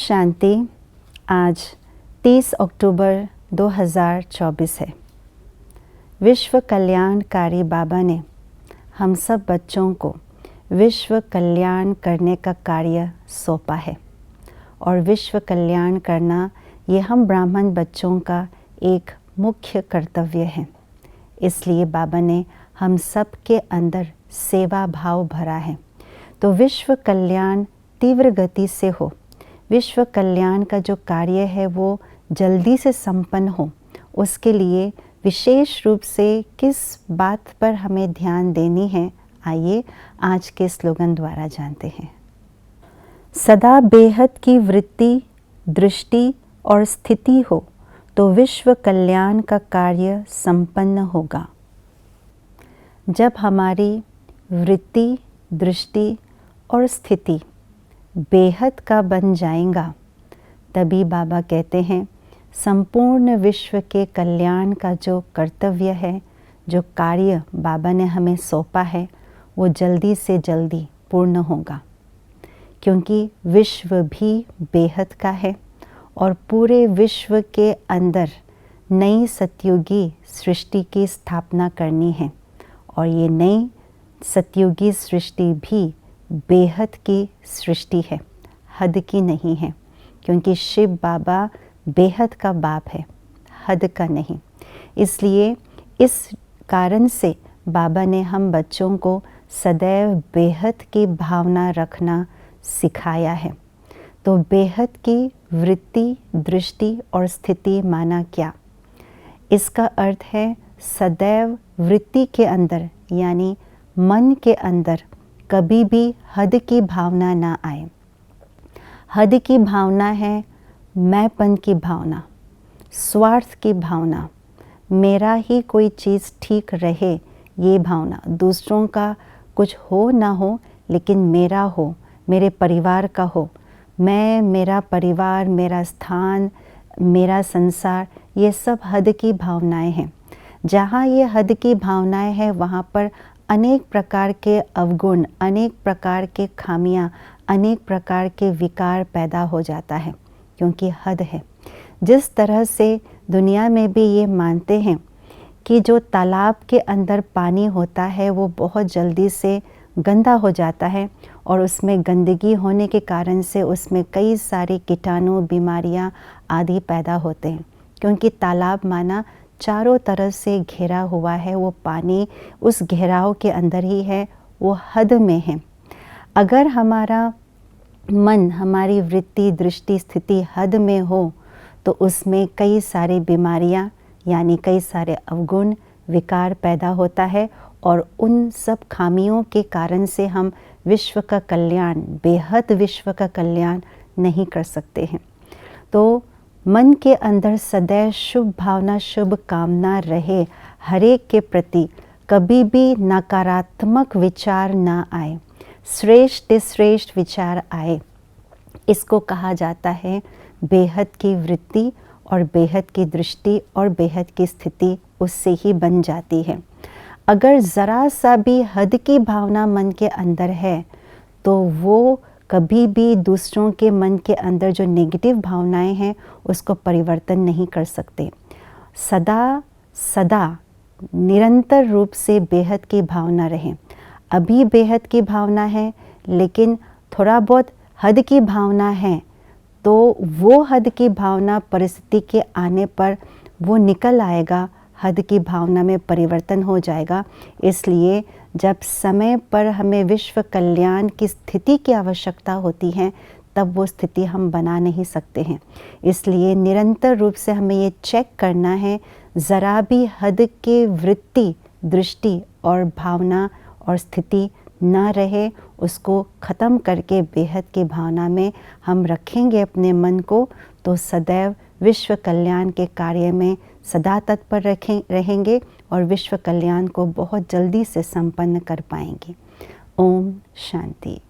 शांति। आज 30 अक्टूबर 2024 है। विश्व कल्याणकारी बाबा ने हम सब बच्चों को विश्व कल्याण करने का कार्य सौंपा है और विश्व कल्याण करना ये हम ब्राह्मण बच्चों का एक मुख्य कर्तव्य है। इसलिए बाबा ने हम सब के अंदर सेवा भाव भरा है। तो विश्व कल्याण तीव्र गति से हो, विश्व कल्याण का जो कार्य है वो जल्दी से संपन्न हो, उसके लिए विशेष रूप से किस बात पर हमें ध्यान देनी है, आइए आज के स्लोगन द्वारा जानते हैं। सदा बेहद की वृत्ति, दृष्टि और स्थिति हो तो विश्व कल्याण का कार्य संपन्न होगा। जब हमारी वृत्ति, दृष्टि और स्थिति बेहद का बन जाएगा, तभी बाबा कहते हैं संपूर्ण विश्व के कल्याण का जो कर्तव्य है, जो कार्य बाबा ने हमें सौंपा है, वो जल्दी से जल्दी पूर्ण होगा। क्योंकि विश्व भी बेहद का है और पूरे विश्व के अंदर नई सतयुगी सृष्टि की स्थापना करनी है और ये नई सतयुगी सृष्टि भी बेहद की सृष्टि है, हद की नहीं है। क्योंकि शिव बाबा बेहद का बाप है, हद का नहीं। इसलिए इस कारण से बाबा ने हम बच्चों को सदैव बेहद की भावना रखना सिखाया है। तो बेहद की वृत्ति, दृष्टि और स्थिति माना क्या? इसका अर्थ है सदैव वृत्ति के अंदर यानी मन के अंदर कभी भी हद की भावना ना आए। हद की भावना है मैंपन की भावना, स्वार्थ की भावना, मेरा ही कोई चीज़ ठीक रहे ये भावना, दूसरों का कुछ हो ना हो लेकिन मेरा हो, मेरे परिवार का हो, मैं, मेरा परिवार, मेरा स्थान, मेरा संसार, ये सब हद की भावनाएं हैं। जहाँ ये हद की भावनाएं हैं वहाँ पर अनेक प्रकार के अवगुण, अनेक प्रकार के खामियां, अनेक प्रकार के विकार पैदा हो जाता है, क्योंकि हद है। जिस तरह से दुनिया में भी ये मानते हैं कि जो तालाब के अंदर पानी होता है वो बहुत जल्दी से गंदा हो जाता है और उसमें गंदगी होने के कारण से उसमें कई सारे कीटाणु, बीमारियां आदि पैदा होते हैं। क्योंकि तालाब माना चारों तरफ से घेरा हुआ है, वो पानी उस घेराव के अंदर ही है, वो हद में है। अगर हमारा मन, हमारी वृत्ति, दृष्टि, स्थिति हद में हो तो उसमें कई सारी बीमारियां यानी कई सारे अवगुण, विकार पैदा होता है और उन सब खामियों के कारण से हम विश्व का कल्याण, बेहद विश्व का कल्याण नहीं कर सकते हैं। तो मन के अंदर सदैव शुभ भावना, शुभ कामना रहे, हरेक के प्रति कभी भी नकारात्मक विचार ना आए, श्रेष्ठ श्रेष्ठ विचार आए। इसको कहा जाता है बेहद की वृत्ति और बेहद की दृष्टि और बेहद की स्थिति उससे ही बन जाती है। अगर ज़रा सा भी हद की भावना मन के अंदर है तो वो कभी भी दूसरों के मन के अंदर जो नेगेटिव भावनाएं हैं उसको परिवर्तन नहीं कर सकते। सदा सदा निरंतर रूप से बेहद की भावना रहे। अभी बेहद की भावना है लेकिन थोड़ा बहुत हद की भावना है तो वो हद की भावना परिस्थिति के आने पर वो निकल आएगा, हद की भावना में परिवर्तन हो जाएगा। इसलिए जब समय पर हमें विश्व कल्याण की स्थिति की आवश्यकता होती है तब वो स्थिति हम बना नहीं सकते हैं। इसलिए निरंतर रूप से हमें ये चेक करना है, ज़रा भी हद के वृत्ति, दृष्टि और भावना और स्थिति ना रहे, उसको ख़त्म करके बेहद की भावना में हम रखेंगे अपने मन को, तो सदैव विश्व कल्याण के कार्य में सदा तत्पर रहेंगे और विश्व कल्याण को बहुत जल्दी से संपन्न कर पाएंगे। ओम शांति।